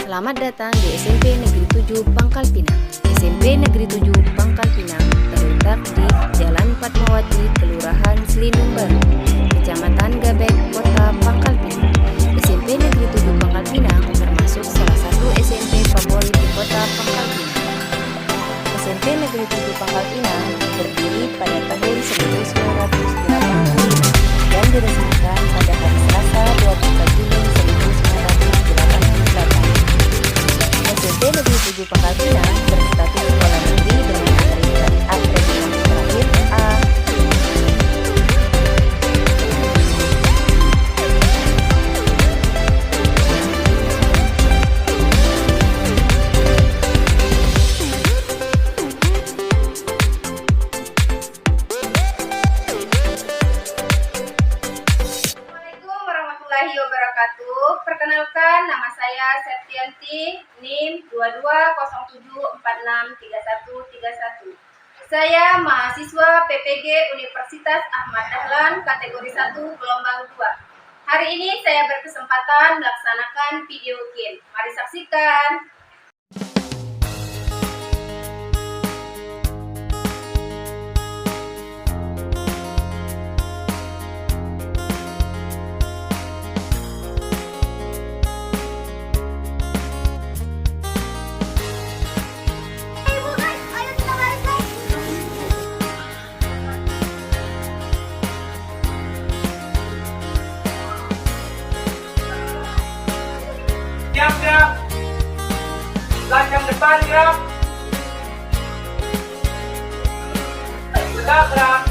Selamat datang di SMP Negeri 7 Pangkal Pinang. SMP Negeri 7 Pangkal Pinang terletak di Jalan Fatmawati, Kelurahan Selindung Baru, Kecamatan Gabek, Kota Pangkal Pinang. SMP Negeri 7 Pangkal Pinang termasuk salah satu SMP favorit di Kota Pangkal Pinang. SMP Negeri 7 Pangkal Pinang berdiri pada tahun 1985 dan diresmikan pada hari Selasa 24 Juli 1988. SMP Negeri 7 Pangkal Pinang berstatus sekolah negeri dengan akreditasi terakhir A. Assalamualaikum warahmatullahi wabarakatuh. Perkenalkan, nama saya Septianti, NIM 2207463131. Saya mahasiswa PPG Universitas Ahmad Dahlan kategori 1 gelombang 2. Hari ini saya berkesempatan melaksanakan video game. Mari saksikan. Gerak, belakang depan gerak, gerak.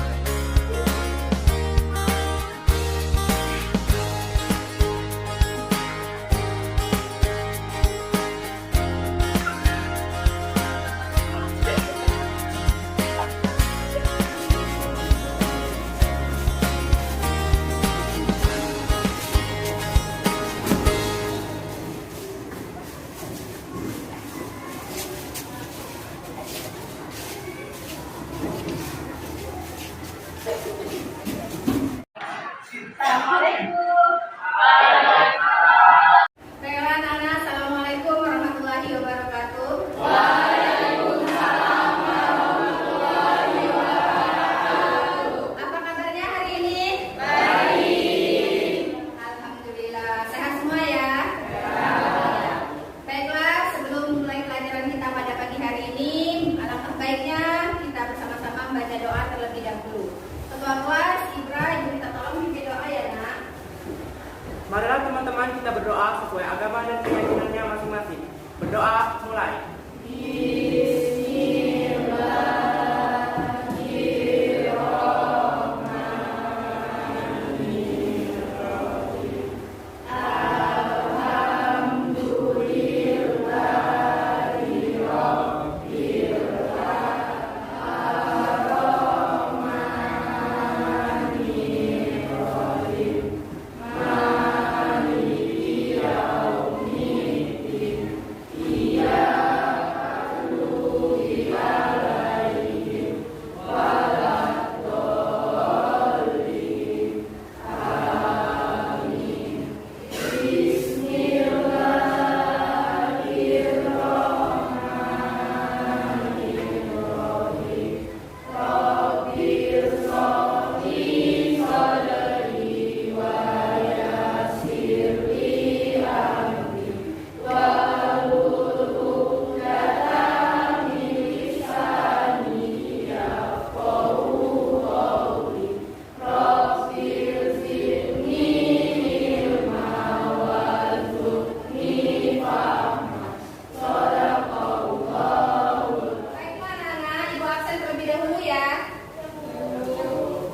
Assalamualaikum. Baiklah Nana, Assalamualaikum warahmatullahi wabarakatuh. Waalaikumsalam warahmatullahi wabarakatuh. Apa kabarnya hari ini? Baik. Alhamdulillah. Sehat semua ya? Baiklah, sebelum mulai pelajaran kita pada pagi hari ini, alangkah baiknya kita bersama-sama membaca doa terlebih dahulu. Ketua kelas, Ibra, Ibu minta tolong pimpin doa ya nak. Marilah teman-teman kita berdoa sesuai agama dan keyakinannya masing-masing. Berdoa mulai. Baiklah Nana, Ibu absen terlebih dahulu ya.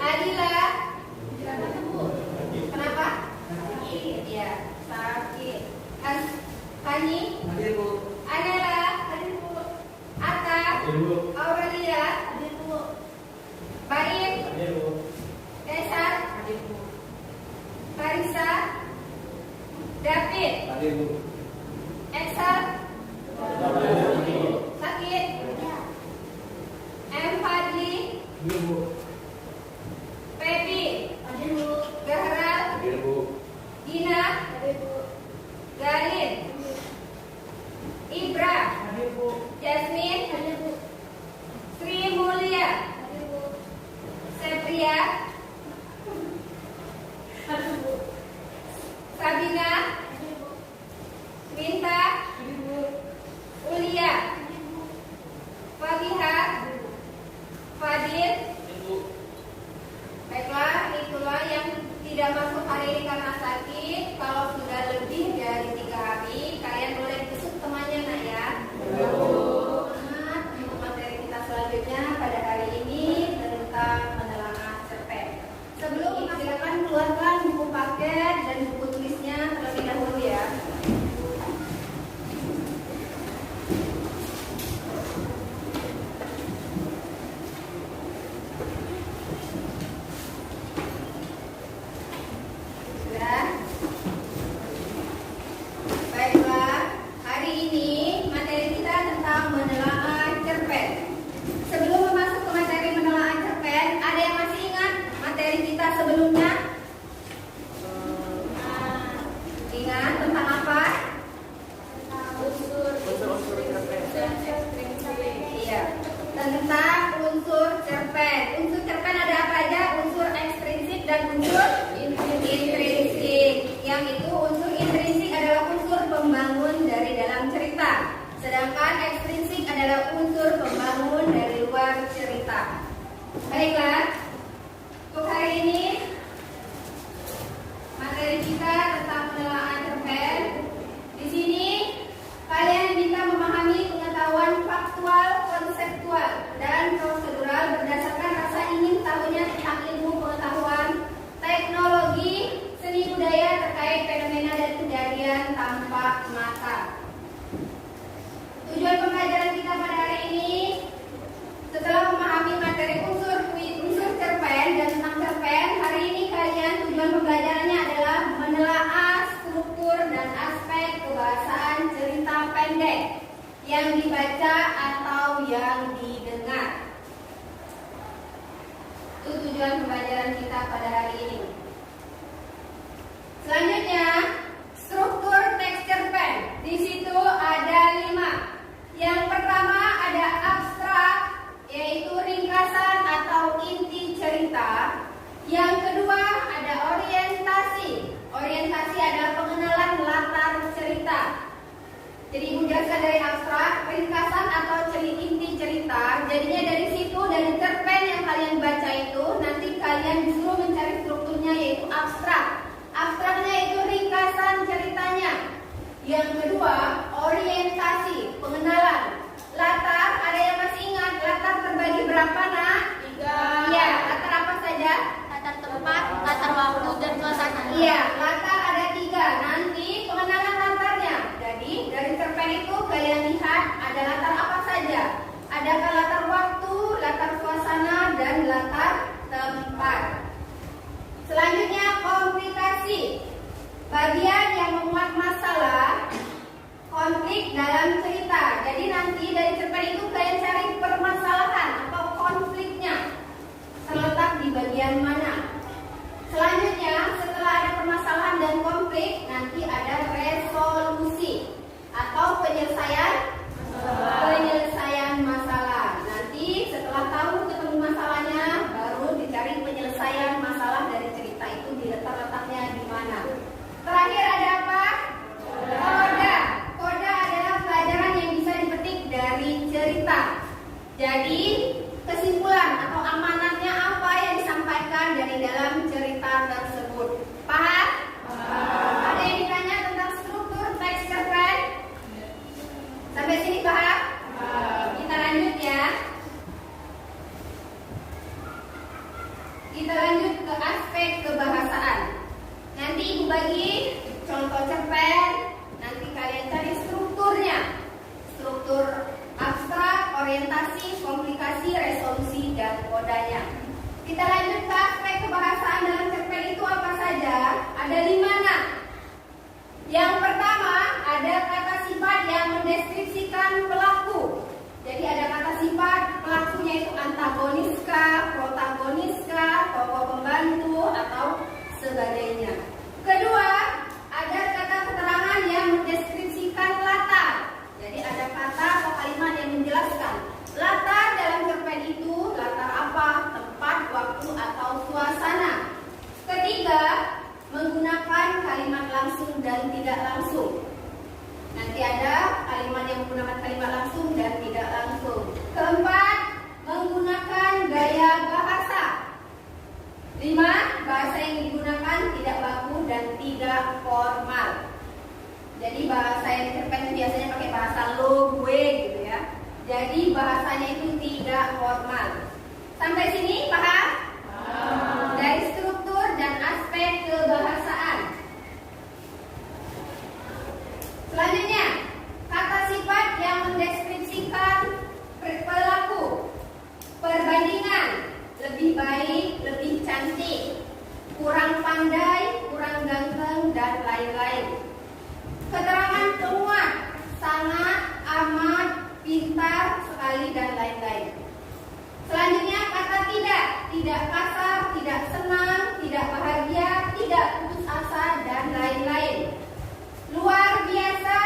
Adila. Kenapa? Sakit. Ya, sakit. Hani. Anela. Atta. Aurelia. Baik. Desa. Karisa. David. Excel. Sakit. M. Fadli. Pepi. Gahral. Dina. Galin. Ibra, Hadir, Bu. Jasmine, Sri Mulia, Sepria, Sabina, Minta, Ulia, Fabiha, Fadil. Baiklah, itulah yang tidak masuk hari ini karena sakit. Kalau sudah lebih dari 3 hari, kalian boleh besuk temannya, nak ya. Semangat untuk materi kita selanjutnya pada hari ini tentang menelaah cerpen. Sebelum silakan keluarkan buku paket dan buku tulisnya terlebih dahulu ya. Sudah? Baiklah, hari ini materi kita tentang menelaah cerpen. Sebelum masuk ke materi menelaah cerpen, ada yang masih ingat materi kita sebelumnya? Ingat tentang apa? Unsur-unsur cerpen. Iya, tentang unsur cerpen. Unsur cerpen ada apa aja? Unsur ekstrinsik dan unsur intrinsik. Yang itu unsur intrinsik adalah unsur pembangun dari dalam cerita, sedangkan ekstrinsik adalah unsur pembangun dari luar cerita. Baiklah, untuk hari ini materi kita tentang penelaah cerpen. Di sini kalian diminta memahami pengetahuan faktual, konseptual, dan prosedural berdasarkan rasa ingin tahunya tentang ilmu pengetahuan, teknologi, seni budaya terkait fenomena dan kejadian tanpa mata. Tujuan pembelajaran kita pada hari ini, setelah memahami materi unsur cerpen dan tentang cerpen, hari ini kalian tujuan pembelajarannya adalah menelaah struktur dan aspek kebahasaan cerita pendek yang dibaca atau yang didengar. Itu tujuan pembelajaran kita pada hari ini. Selanjutnya, struktur teks cerpen. Di situ ada 5. Yang pertama ada abstrak, yaitu ringkasan atau inti cerita. Yang kedua ada orientasi. Orientasi adalah pengenalan latar cerita. Jadi menjelaskan dari abstrak, ringkasan atau inti cerita. Jadinya dari situ, dari cerpen yang kalian baca itu, nanti kalian disuruh mencari strukturnya, yaitu abstrak. Abstraknya itu ringkasan ceritanya. Yang kedua, orientasi, pengenalan. Latar, ada yang masih ingat latar terbagi berapa, nak? 3. Iya, latar apa saja? Latar tempat, latar waktu, dan suasana. Iya, latar ada 3. Nanti pengenalan latarnya. Jadi dari cerpen itu kalian lihat ada latar apa saja. Adakah latar waktu, latar suasana, dan latar tempat. Selanjutnya komplikasi. Bagian yang memuat masalah, konflik dalam cerita. Jadi nanti dari cerpen itu kalian cari permasalahan atau konfliknya terletak di bagian mana. Selanjutnya, setelah ada permasalahan dan konflik, nanti ada resolusi atau penyelesaian masalah. Nanti setelah tahu ketemu masalahnya, baru dicari penyelesaian masalah dari cerita itu, diletak-letaknya di mana. Terakhir ada apa? Koda. Koda adalah pelajaran yang bisa dipetik dari cerita. Jadi kesimpulan atau amanatnya apa yang disampaikan dari dalam cerita tersebut. Paham? Ada yang ditanya tentang struktur teks cerpen? Sampai sini paham? Kita lanjut ya. Kita lanjut ke aspek kebahasaan. Nanti ibu bagi contoh cerpen. Nanti kalian cari strukturnya. Struktur abstrak, orientasi, komplikasi, resolusi, dan kodanya. Kita lanjut ke aspek kebahasaan dalam cerpen itu apa saja? Ada 5, nak. Yang pertama ada kata sifat yang mendeskripsikan pelaku. Jadi ada kata sifat pelakunya itu antagonis kah, protagonis kah, tokoh pembantu atau sebagainya. Kedua, ada kata keterangan yang mendeskripsikan latar. Jadi Jadi bahasa yang dicerpen itu biasanya pakai bahasa lo, gue gitu ya. Jadi bahasanya itu tidak formal. Sampai sini paham? Dari struktur dan aspek kebahasaan. Selanjutnya, kata sifat yang mendeskripsikan perilaku, perbandingan, lebih baik, lebih cantik, kurang pandai, kurang ganteng, dan lain-lain. Keterangan penguat, sangat, amat, pintar, sekali, dan lain-lain. Selanjutnya kata tidak kasar, tidak senang, tidak bahagia, tidak putus asa, dan lain-lain. Luar biasa,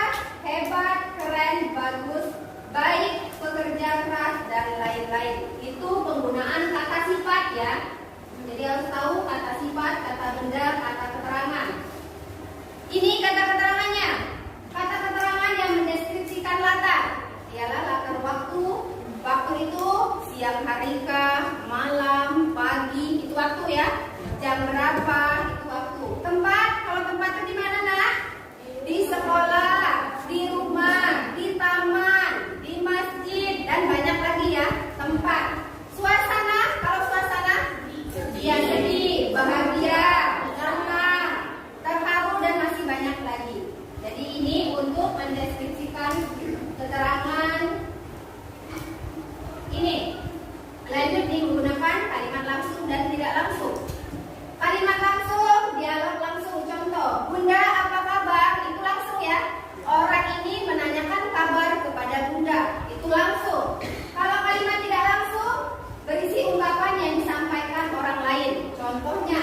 hebat, keren, bagus, baik, pekerja keras, dan lain-lain. Itu penggunaan kata sifat ya. Jadi harus tahu kata sifat, kata benda, kata keterangan. Ini kata keterangannya. Kata keterangan yang mendeskripsikan latar ialah latar waktu. Waktu itu siang hari kah, malam, pagi, itu waktu ya. Jam berapa, itu waktu. Tempat, kalau tempat itu di mana nak? Di sekolah, di rumah, di taman, di masjid, dan banyak lagi ya tempat. Suasana, kalau suasana dia sedih, bahagia, senang, terharu, dan masih banyak lagi. Jadi ini untuk mendeskripsikan keterangan ini. Lanjut menggunakan kalimat langsung dan tidak langsung. Kalimat langsung, dialog langsung. Contoh, Bunda apa kabar? Itu langsung ya. Orang ini menanyakan kabar kepada Bunda. Itu langsung. Kalau kalimat tidak langsung, berisi ungkapan yang disampaikan orang lain. Contohnya,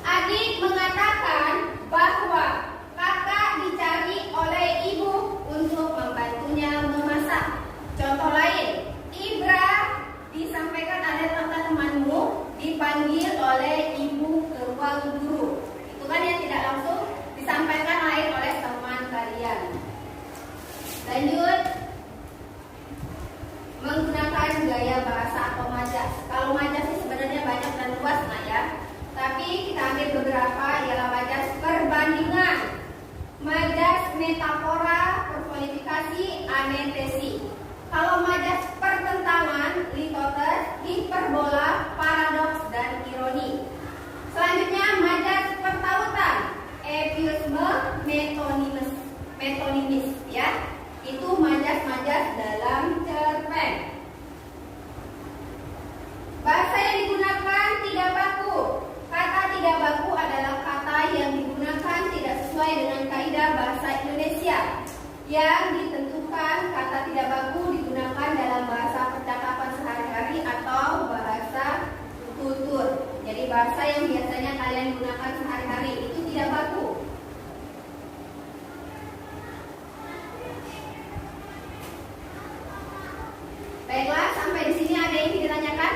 adik mengatakan bahwa kakak dicari oleh ibu untuk membantunya memasak. Contoh lain, Ibra disampaikan oleh teman-temanmu dipanggil oleh ibu ke ruang guru. Itu kan yang tidak langsung disampaikan oleh teman kalian. Lanjut, menggunakan gaya bahasa atau majas. Kalau majas sih sebenarnya banyak dan luas nah ya. Tapi kita ambil beberapa, ialah majas perbandingan, majas metafora, personifikasi, anestesi. Kalau majas pertentangan, litotes, hiperbola, paradoks, dan ironi. Selanjutnya majas pertautan, eufemisme, metonimis ya. Itu majas-majas dalam cerpen. Bahasa yang digunakan tidak baku. Kata tidak baku adalah kata yang digunakan tidak sesuai dengan kaidah bahasa Indonesia. Yang ditentukan kata tidak baku digunakan dalam bahasa percakapan sehari-hari atau bahasa tutur. Jadi bahasa yang biasanya kalian gunakan sehari-hari itu tidak baku. Baiklah, sampai di sini ada yang ditanyakan?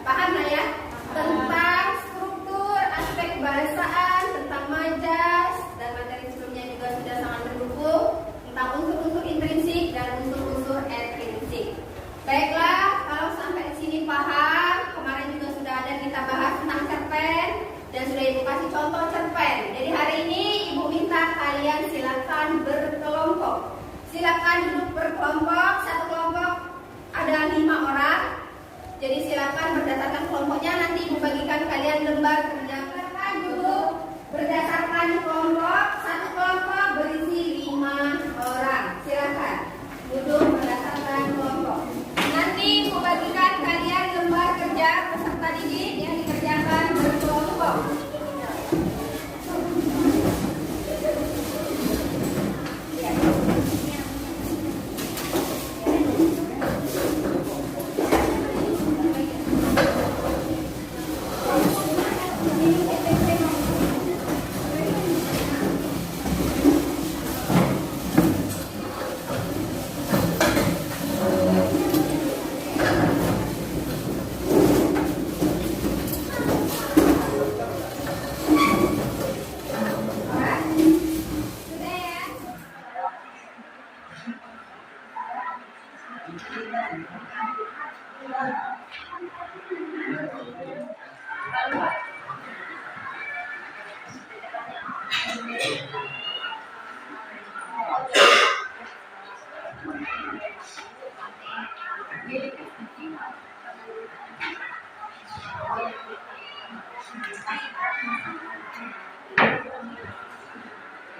Paham lah ya? Tentang struktur, aspek kebahasaan, tentang majas, dan materi sebelumnya juga sudah sangat mendukung tentang unsur-unsur intrinsik dan unsur-unsur ekstrinsik. Baiklah, kalau sampai di sini paham, kemarin juga sudah ada kita bahas tentang cerpen dan sudah ibu kasih contoh cerpen. Jadi hari ini ibu minta kalian silakan berkelompok. Silakan duduk berkelompok, satu kelompok ada 5 orang. Jadi silakan berdasarkan kelompoknya nanti ibu bagikan kalian lembar kerja. Silakan duduk berdasarkan kelompok, satu kelompok berisi 5 orang. Silakan duduk berdasarkan kelompok. Nanti ibu bagikan kalian lembar kerja peserta didik yang dikerjakan berkelompok.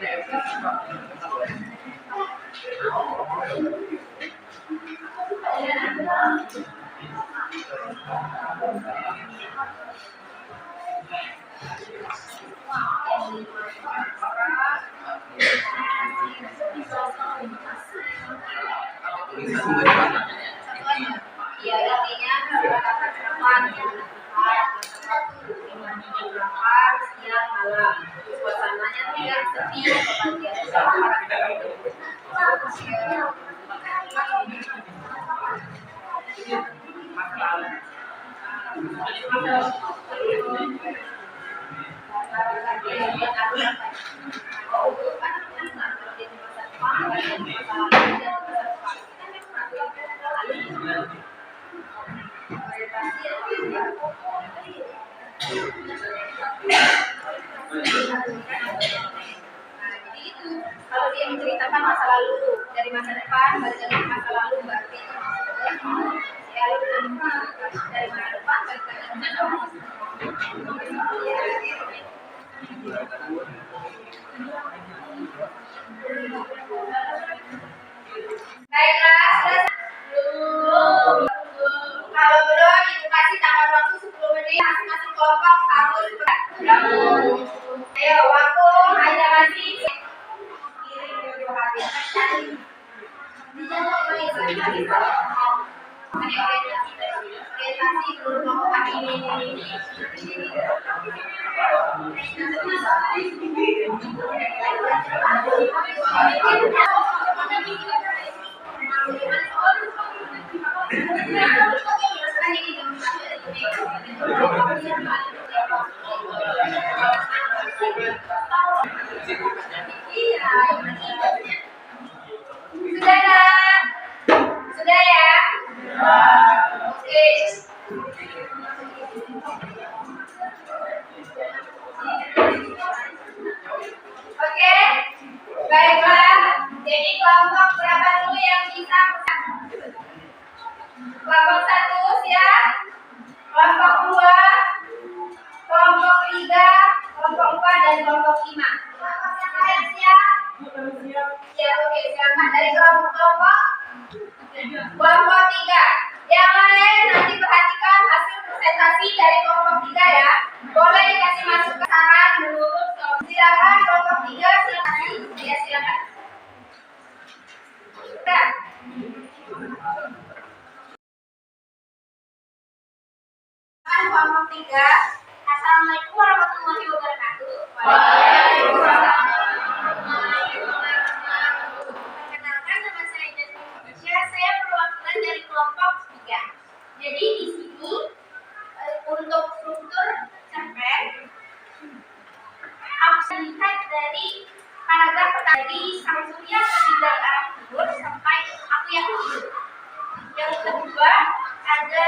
Iya, artinya harapan siang malam, suasananya tidak sepi, kebahagiaan sama jadi itu kalau dia menceritakan masa lalu dari masa depan balik lagi ke masa lalu berarti itu masa depan ya lalu dari masa depan balik lagi ke masa lalu. Baiklah, belum. Kalau belum, Ibu kasih tanggal waktu 10 menit masing-masing kelompok harus ayo, waktu hanya masih orientasi seluruh kelompok hari ini. Sudah ya? Oke. Oke, baiklah. Jadi kelompok berapa dulu yang bisa? Kelompok 1 siap, kelompok 2, kelompok 3, kelompok 4 dan kelompok 5. Kalian siap? Ya, oke, silakan dari kelompok 3. Yang lain nanti perhatikan hasil presentasi dari kelompok 3 ya. Boleh dikasih masukan saran menurut silakan kelompok 3 silakan. Ya, silakan. Sudah. Kelompok 3. Assalamualaikum warahmatullahi wabarakatuh. Waalaikumsalam. Perkenalkan, nama saya Indonesia. Saya perwakilan dari kelompok 3. Jadi di sini untuk struktur cerpen aku lihat dari paragraf pertama dari Sang Surya terbit dari arah timur sampai aku yang hidup. Yang kedua ada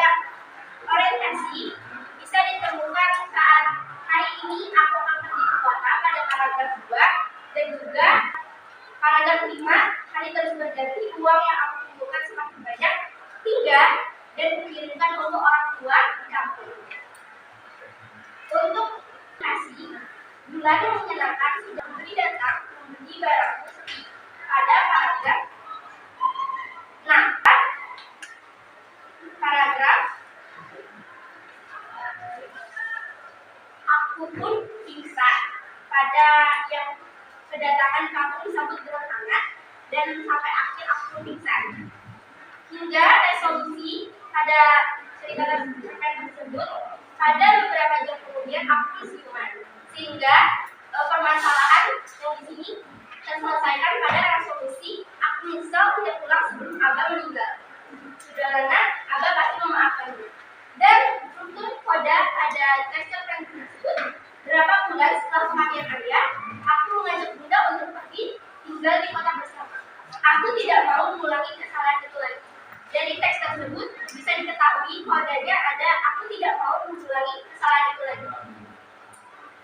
orientasi bisa ditemukan saat hari ini aku akan pergi ke kota pada paragraf 2 dan juga paragraf 5 hari terus berganti uang yang aku kumpulkan semakin banyak hingga dan dikirimkan untuk orang tua di kampung. Untuk nasi bulan yang menyenangkan sudah memberi datang membeli barangku sepi pada paragraf 6. Paragraf aku pun pingsan pada yang kedatangan kamu disambut dengan hangat dan sampai akhir aku pun pingsan. Hingga resolusi pada cerita tersebut pada beberapa jam kemudian aku siuman sehingga permasalahan yang di sini terselesaikan pada resolusi aku nyesal tidak pulang sebelum Abah meninggal. Sudahlah, Abah pasti memaafkanmu. Dan untuk koda pada teks tersebut, berapa bulan setelah kematian ayah, aku mengajak Bunda untuk pergi tinggal di kota bersama. Aku tidak mau mengulangi kesalahan itu lagi. Dari teks tersebut bisa diketahui kodanya ada aku tidak mau mengulangi kesalahan itu lagi.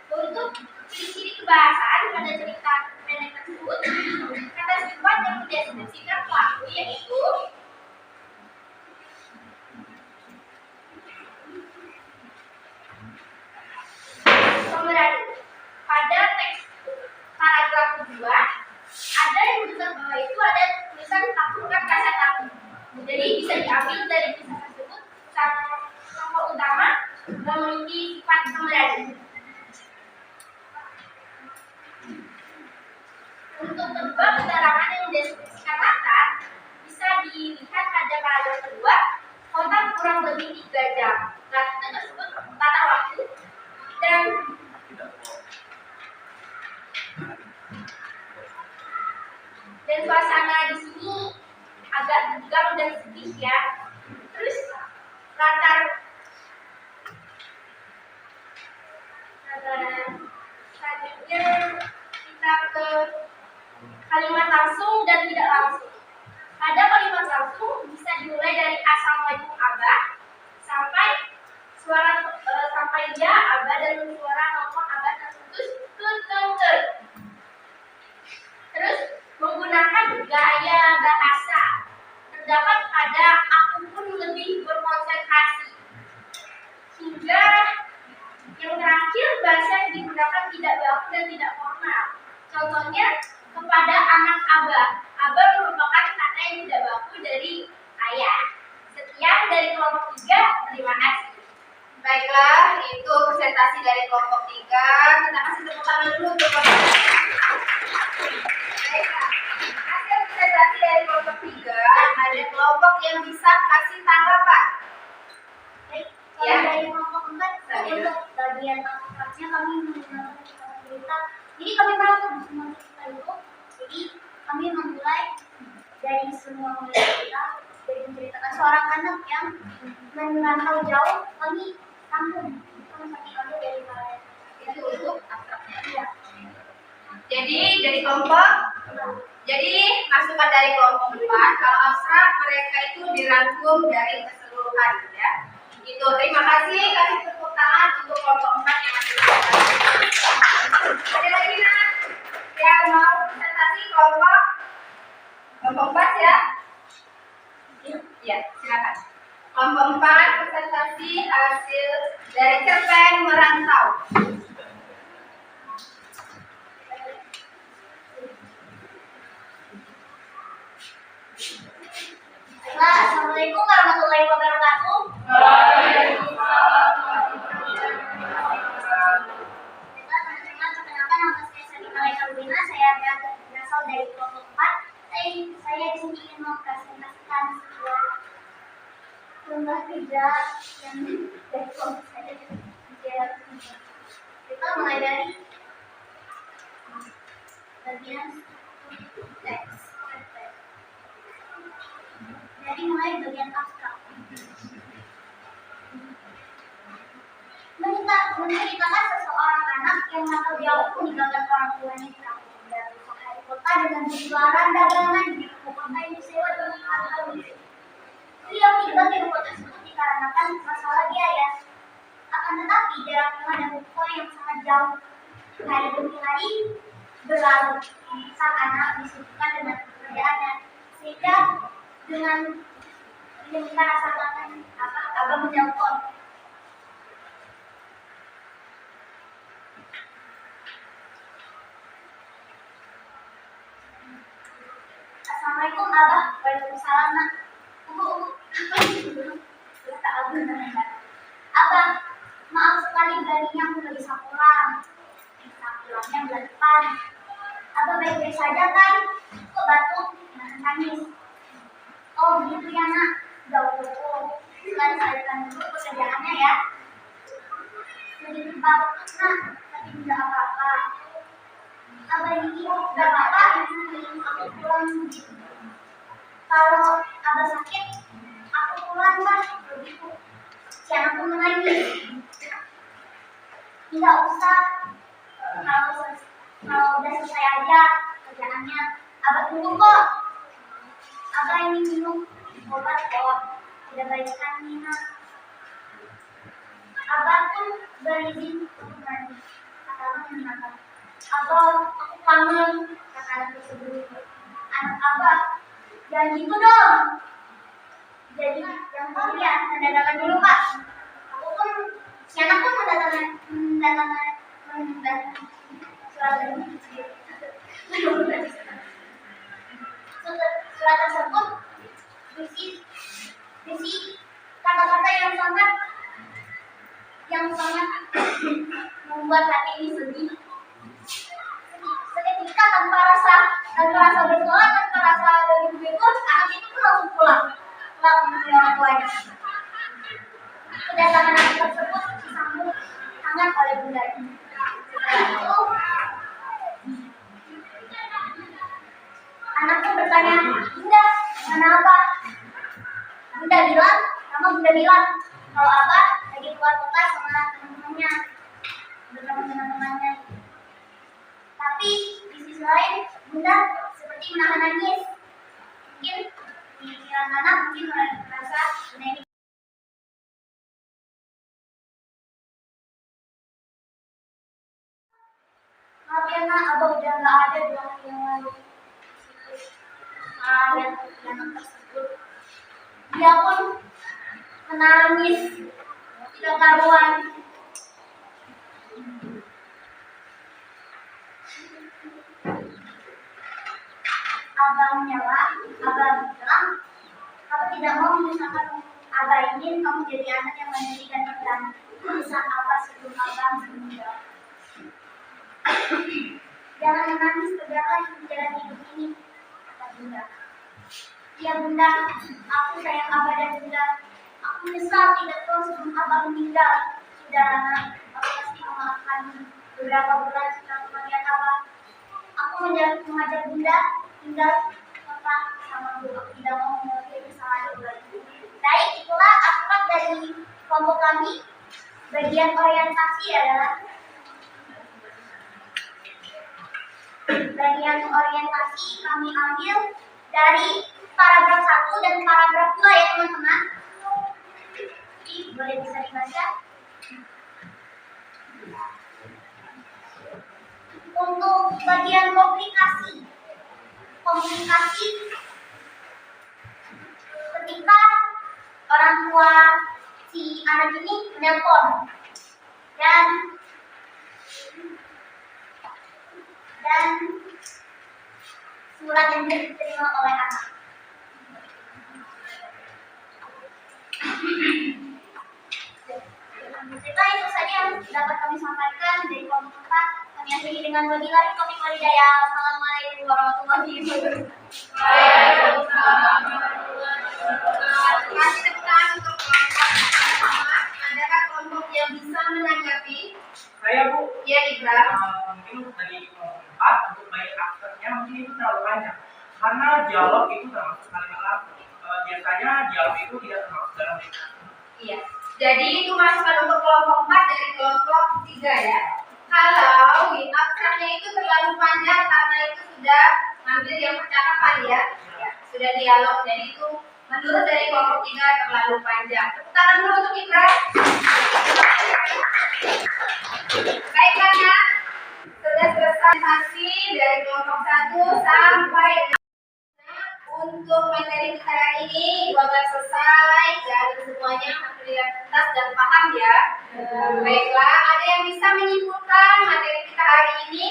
Untuk ciri-ciri kebahasaan pada cerita kurang lebih 3 jam karena tersebut tata waktu dan suasana di sini agak tegang dan sedih ya. Terus latar selanjutnya kita ke kalimat langsung dan tidak langsung. Pada kalimat langsung bisa dimulai dari Assalamualaikum Abah sampai ya Abah dan suara telepon Abah terputus tut. Terus menggunakan gaya bahasa terdapat pada aku pun lebih berkonsentrasi. Hingga yang terakhir bahasa yang digunakan tidak baku dan tidak formal. Contohnya kepada anak Abah. Abah merupakan kata yang tidak baku dari ayah. Sekian dari kelompok 3. Terima kasih. Baiklah, itu presentasi dari kelompok 3. Kita kasih tepuk tangan dulu untuk kelompok 3. Baiklah, hasil presentasi dari kelompok 3. Ada kelompok yang bisa kasih tanggapan. Baik, ya. Dari kelompok 4, untuk bagian abstraknya kami menggunakan cerita. Jadi kami melakukan semua cerita itu. Jadi kami memulai dari semua cerita, dari menceritakan seorang anak yang merantau jauh. Kami tampung kami ambil dari kalian. Itu untuk abstraknya. Ya. Jadi dari kelompok. Jadi masukan dari kelompok 4. Kalau abstrak mereka itu dirangkum dari keseluruhan ya. Itu terima kasih. Kasih tepuk tangan untuk kelompok 4 yang masih berada. Ada lagi nak yang mau presentasi kelompok 4 ya? Ya, silakan. Kelompok 4 presentasi hasil dari cerpen merantau. Assalamualaikum warahmatullahi wabarakatuh. Waalaikumsalam. Teman-teman, perkenalkan nama saya Sabina Laika. Saya berasal dari kelompok 4. Saya di sini ingin mempresentasikan sebuah lomba kerja yang dari kelompok saya. Kita mulai dari bagian teks. Jadi mulai bagian abstrak. Menceritakan seseorang anak yang merantau jauh meninggalkan orang tuanya di kampung dan hari kota dengan berjualan dagangan di kota yang disewa dengan harga miring. Beliau tinggal di rumah tersebut dikarenakan masalah biaya. Akan tetapi jarak rumah dan toko yang sangat jauh. Hari demi hari berlalu. Sang anak disibukkan dengan pekerjaannya sehingga dengan rasa makan Abah menelpon. Assalamualaikum Abah. Waalaikumsalam nak. Abah, maaf sekali beraninya aku gak bisa pulang. Bisa pulangnya bulan depan. Abah baik-baik saja kan? Kok batuk? Jangan nangis. Oh begitu ya nak. Udah pukul. Sekarang selesaikan dulu pekerjaannya ya. Sedikit batuk nak, tapi tidak apa-apa. Abah ini udah apa-apa, aku pulang. Kalau Abah sakit, aku pulang lah. Begitu. Si anak pun menangis. Tidak usah. Kalau udah selesai aja kerjaannya, Abah tunggu kok. Abah ini minum obat kok. Udah baikan Nina. Abah pun berizin untuk mandi. Kata Abah menyenangkan. Abah, aku kangen. Kata anak tersebut. Anak Abah, jangan gitu dong. Jadi yang ya, mendatangkan dulu Pak. Aku pun, si anak pun mendatangkan surat surat tersebut berisi kata-kata yang sangat membuat hati ini sedih. Seketika tanpa rasa bersalah, tanpa rasa dari berikut, anak itu pun langsung pulang menemui orang tuanya. Kedatangan anak tersebut disambut hangat oleh bundanya. Setelah itu, anakku bertanya, "Bunda, kenapa?" Bunda bilang, kalau Abah lagi keluar kota sama teman-temannya. Tapi di sisi lain, Bunda seperti menahan nangis. Mungkin pikiran anak merasa Bunda ini. Maaf ya nak, Abah udah nggak ada 2 hari yang lalu. Yang tersebut, dia pun menangis tidak karuan. Abah bilang, "Aku tidak mau memisahkan Abah, ingin kamu jadi anak yang mandiri dan bertanggung jawab Abah sebelum Abah meninggal. Jangan menangis, tegaklah jalan hidup ini," kata Bunda. "Ya Bunda, aku sayang Abah dan Bunda. Aku menyesal tidak tahu sebelum Abah meninggal. Sudah lama, aku pasti memaafkan beberapa bulan setelah kematian Abah. Aku mengajak Bunda tinggal kota sama Bu. Aku tidak mau mengalami kesalahan lagi." Baik, itulah akhlak dari kelompok kami. Bagian orientasi adalah kami ambil dari paragraf 1 dan paragraf 2 ya teman-teman. Jadi boleh bisa dibaca. Untuk bagian komunikasi ketika orang tua si anak ini menelpon dan surat yang diterima oleh anak. Cerita itu saja yang dapat kami sampaikan dari kelompok 4. Kami akhiri dengan wabillahi taufiq wal hidayah. Assalamualaikum warahmatullahi wabarakatuh. Waalaikumsalam warahmatullahi wabarakatuh. Kasih tepukan untuk kelompok pertama. Adakah kelompok yang bisa menanggapi? Saya Bu. Ya, Ibra. Mungkin dari kelompok 4 untuk baik aktornya mungkin itu terlalu banyak. Karena dialog itu termasuk kalimat langsung. Biasanya dialog itu tidak termasuk dalam itu. Iya. Jadi itu masukan untuk kelompok 4 dari kelompok 3 ya. Kalau abstraknya itu terlalu panjang karena itu sudah ngambil yang percakapan ya. Sudah dialog, jadi itu menurut dari kelompok 3 terlalu panjang. Tepuk tangan dulu untuk Ibra. Baiklah ya. Sudah selesai presentasi dari kelompok 1 sampai untuk materi kita hari ini sudah selesai dan semuanya alhamdulillah tuntas dan paham ya. Baiklah, ada yang bisa menyimpulkan materi kita hari ini?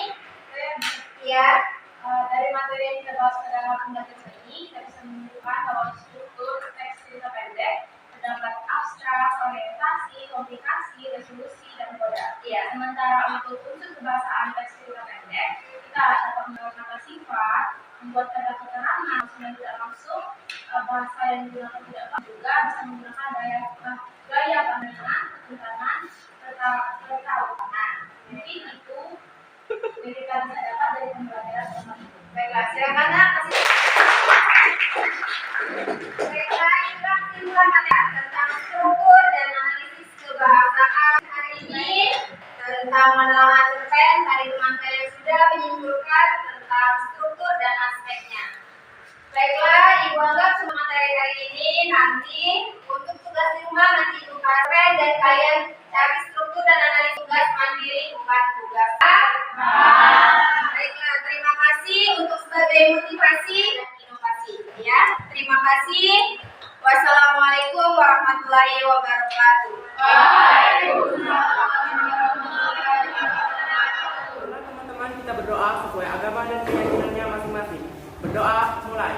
Ya. Dari materi yang kita bahas pada pembelajaran ini, kita bisa menunjukkan bahwa struktur teks cerita pendek terdapat abstrak, orientasi, komplikasi, resolusi, dan kode. Iya. Sementara untuk unsur kebahasaan teks cerita pendek, kita dapat menggunakan kata sifat, membuat kata keterangan langsung dan tidak langsung, bahasa yang digunakan tidak langsung, juga bisa menggunakan gaya pandangan, ketuhanan, tertautan. Jadi itu yang kita bisa dapat dari pembelajaran teman-teman. Baiklah, silakan Nak. Baiklah, inilah kesimpulan materi tentang struktur dan analisis kebahasaan hari ini tentang menelaah cerpen. Tadi teman-teman sudah menyimpulkan tentang struktur dan aspeknya. Baiklah, Ibu anggap semua materi hari ini nanti untuk tugas di rumah nanti Ibu kasih dan kalian cari struktur dan analisis tugas mandiri bukan tugas. Baiklah, terima kasih untuk sebagai motivasi dan inovasi ya. Terima kasih. Wassalamualaikum warahmatullahi wabarakatuh. Teman-teman kita berdoa sesuai agama dan keyakinannya masing-masing. Berdoa mulai.